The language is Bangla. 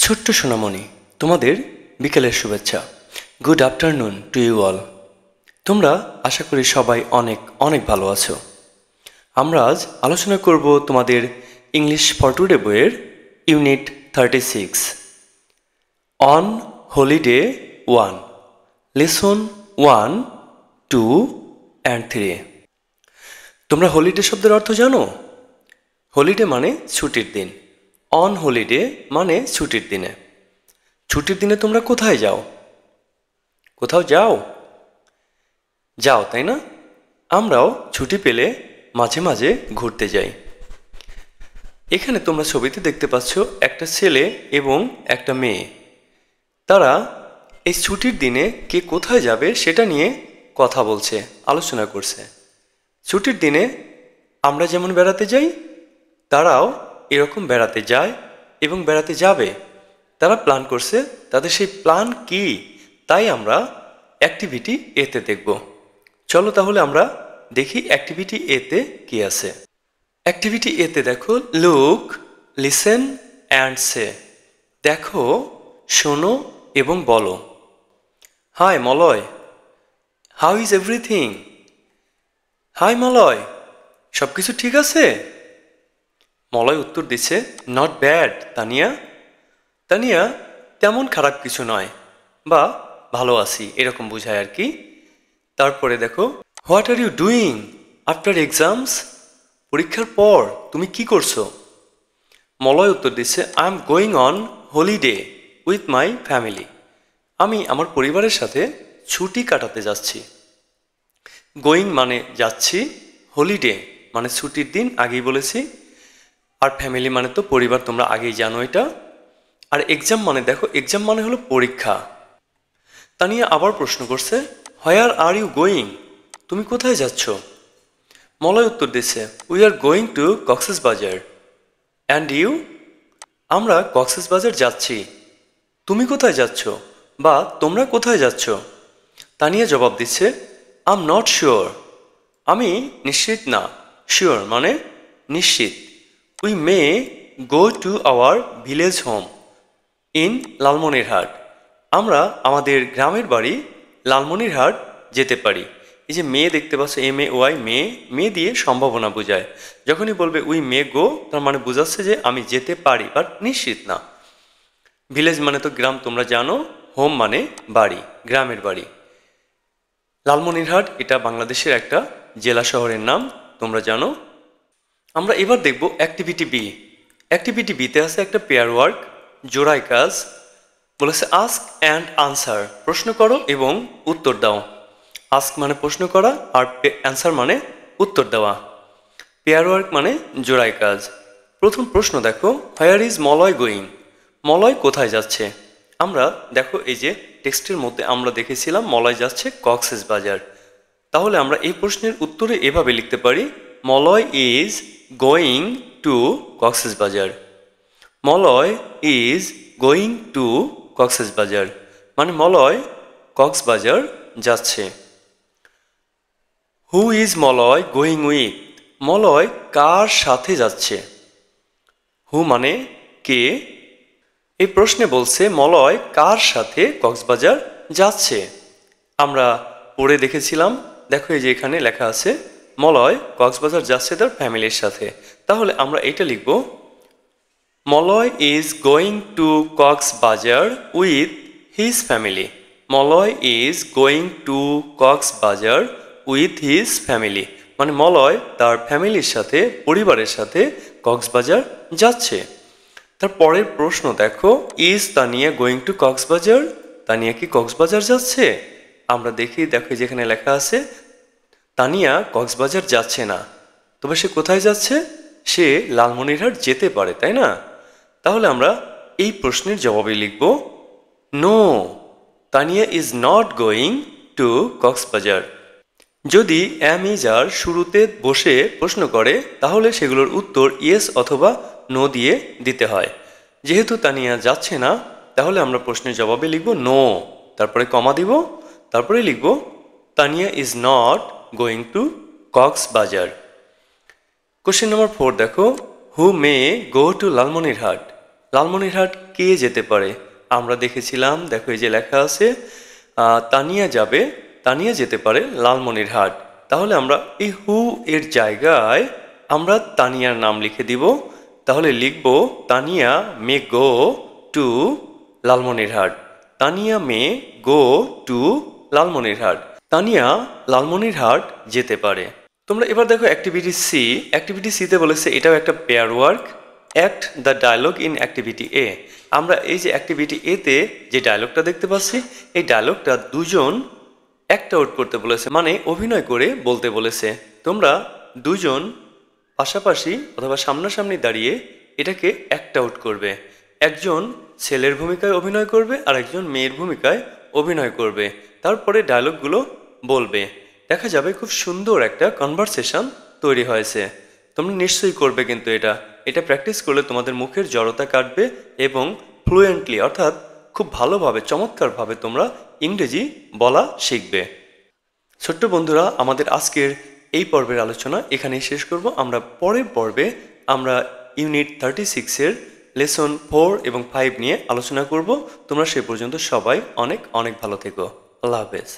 ছোট্ট সোনামণি, তোমাদের বিকেলের শুভেচ্ছা। Good afternoon to you all. তোমরা আশা করি সবাই অনেক অনেক ভালো আছো। আমরা আজ আলোচনা করব তোমাদের ইংলিশ ফর টুডে বইয়ের unit 36 on holiday 1, lesson 1, 2 and 3। তোমরা হলিডে শব্দের অর্থ জানো? হলিডে মানে ছুটির দিন। অন হলিডে মানে ছুটির দিনে। ছুটির দিনে তোমরা কোথায় যাও? কোথাও যাও? যাও, তাই না? আমরাও ছুটি পেলে মাঝে মাঝে ঘুরতে যাই। এখানে তোমরা ছবিতে দেখতে পাচ্ছ একটা ছেলে এবং একটা মেয়ে। তারা এই ছুটির দিনে কে কোথায় যাবে সেটা নিয়ে কথা বলছে, আলোচনা করছে। ছুটির দিনে আমরা যেমন বেড়াতে যাই, তারাও এরকম বেড়াতে যায় এবং বেড়াতে যাবে। তারা প্ল্যান করছে, তাদের সেই প্ল্যান কি তাই আমরা অ্যাক্টিভিটি এতে দেখব। চলো তাহলে আমরা দেখি অ্যাক্টিভিটি এতে কি আছে। অ্যাক্টিভিটি এতে দেখো, লুক, লিসেন অ্যান্ড সে। দেখো, শোনো এবং বলো। Hi Malay, how is everything? Hi Malay, সব কিছু ঠিক আছে? মলয় উত্তর দিচ্ছে, নট ব্যাড তানিয়া। তানিয়া, তেমন খারাপ কিছু নয়, বা ভালো আছি এরকম বোঝায় আর কি। তারপরে দেখো, what are you doing after exams? পরীক্ষার পর তুমি কি করছো? মলয় উত্তর দিচ্ছে, I am going on holiday with my family. আমি আমার পরিবারের সাথে ছুটি কাটাতে যাচ্ছি। গোয়িং মানে যাচ্ছি, হলিডে মানে ছুটির দিন, আগেই বলেছি, আর ফ্যামিলি মানে তো পরিবার, তোমরা আগেই জানো এটা। আর এক্সাম মানে দেখো, এক্সাম মানে হলো পরীক্ষা। তানিয়া আবার প্রশ্ন করছে, হোয়ার আর ইউ গোয়িং? তুমি কোথায় যাচ্ছ? মলয় উত্তর দিচ্ছে, we are going to Cox's Bazar. And you? আমরা কক্সবাজার যাচ্ছি। তুমি কোথায় যাচ্ছ, বা তোমরা কোথায় যাচ্ছ? তানিয়া জবাব দিচ্ছে, আই এম নট শিওর। আমি নিশ্চিত না। শিওর মানে নিশ্চিত। We may go to our village home in Lalmonirhat. আমরা আমাদের গ্রামের বাড়ি লালমনিরহাট যেতে পারি। এই যে মেয়ে দেখতে পাচ্ছ, MAY, মেয়ে, মেয়ে দিয়ে সম্ভাবনা বোঝায়। যখনই বলবে উই মে গো, তার মানে বোঝাচ্ছে যে আমি যেতে পারি, বাট নিশ্চিত না। ভিলেজ মানে তো গ্রাম, তোমরা জানো। হোম মানে বাড়ি, গ্রামের বাড়ি। লালমনিরহাট এটা বাংলাদেশের একটা জেলা শহরের নাম, তোমরা জানো। আমরা এবার দেখব অ্যাক্টিভিটি বি। অ্যাক্টিভিটি বিতে আছে একটা পেয়ার ওয়ার্ক, জোড়াই কাজ। বলেছে আস্ক অ্যান্ড আনসার, প্রশ্ন করো এবং উত্তর দাও। আস্ক মানে প্রশ্ন করা, আর অ্যান্সার মানে উত্তর দেওয়া। পেয়ার ওয়ার্ক মানে জোড়াই কাজ। প্রথম প্রশ্ন দেখো, where is Malay going? Malay কোথায় যাচ্ছে? আমরা দেখো এই যে টেক্সটের মধ্যে আমরা দেখেছিলাম মলয় যাচ্ছে কক্সবাজার। তাহলে আমরা এই প্রশ্নের উত্তরে এভাবে লিখতে পারি, Malay is going to Cox's Bazar. Malay is going to Cox's Bazar মানে মলয় কক্সবাজার যাচ্ছে। Who is Malay going with? Malay কার সাথে যাচ্ছে? হু মানে কে। এই প্রশ্নে বলছে মলয় কার সাথে কক্সবাজার যাচ্ছে। আমরা পড়ে দেখেছিলাম, দেখো এই যে এখানে লেখা আছে মলয় কক্সবাজার যাচ্ছে তার ফ্যামিলির সাথে। তাহলে আমরা এটা লিখব, Malay is going to Cox's Bazar with his family. Malay is going to Cox's Bazar with his family মানে মলয় তার ফ্যামিলির সাথে, পরিবারের সাথে কক্সবাজার যাচ্ছে। তার পরের প্রশ্ন দেখো, is Tania going to Cox's Bazar? Tania কি কক্সবাজার যাচ্ছে? আমরা দেখি, দেখো যেখানে লেখা আছে তানিয়া কক্সবাজার যাচ্ছে না। তবে সে কোথায় যাচ্ছে? সে লালমনিরহাট যেতে পারে, তাই না? তাহলে আমরা এই প্রশ্নের জবাবে লিখব, no, Tania is not going to Cox's Bazar. যদি এম ইজ আর শুরুতে বসে প্রশ্ন করে তাহলে সেগুলোর উত্তর ইয়েস অথবা নো দিয়ে দিতে হয়। যেহেতু তানিয়া যাচ্ছে না, তাহলে আমরা প্রশ্নের জবাবে লিখব নো, তারপরে কমা দিব, তারপরে লিখব Tania is not going to Cox's Bazar. Question number 4 দেখো, হু মে গো টু লালমনিরহাট? লালমনিরহাট কে যেতে পারে? আমরা দেখেছিলাম, দেখো এই যে লেখা আছে তানিয়া যেতে পারে লালমনিরহাট। তাহলে আমরা এই হু এর জায়গায় আমরা তানিয়ার নাম লিখে দিব। তাহলে লিখব Tania may go to Lalmonirhat. Tania may go to Lalmonirhat. Tania Lalmonirhat যেতে পারে। তোমরা এবার দেখো অ্যাক্টিভিটি সি। অ্যাক্টিভিটি সিতে বলেছে এটাও একটা pair work. Act the dialogue in activity A. আমরা এই যে অ্যাক্টিভিটি এতে যে ডায়লগটা দেখতে পাচ্ছি, এই ডায়লগটা দুজন অ্যাক্ট আউট করতে বলেছে, মানে অভিনয় করে বলতে বলেছে। তোমরা দুজন পাশাপাশি অথবা সামনাসামনি দাঁড়িয়ে এটাকে অ্যাক্ট আউট করবে। একজন ছেলের ভূমিকায় অভিনয় করবে আর একজন মেয়ের ভূমিকায় অভিনয় করবে। তারপরে ডায়লগগুলো বলবে। দেখা যাবে খুব সুন্দর একটা কনভারসেশন তৈরি হয়েছে। তোমরা নিশ্চয়ই করবে, কিন্তু এটা প্র্যাকটিস করলে তোমাদের মুখের জড়তা কাটবে এবং ফ্লুয়েন্টলি অর্থাৎ খুব ভালোভাবে চমৎকারভাবে তোমরা ইংরেজি বলা শিখবে। ছোট্ট বন্ধুরা, আমাদের আজকের এই পর্বের আলোচনা এখানেই শেষ করব। আমরা পরের পর্বে আমরা ইউনিট 36-এর লেসন 4 এবং 5 নিয়ে আলোচনা করব। তোমরা সে পর্যন্ত সবাই অনেক অনেক ভালো থেকো। আল্লাহ হাফেজ।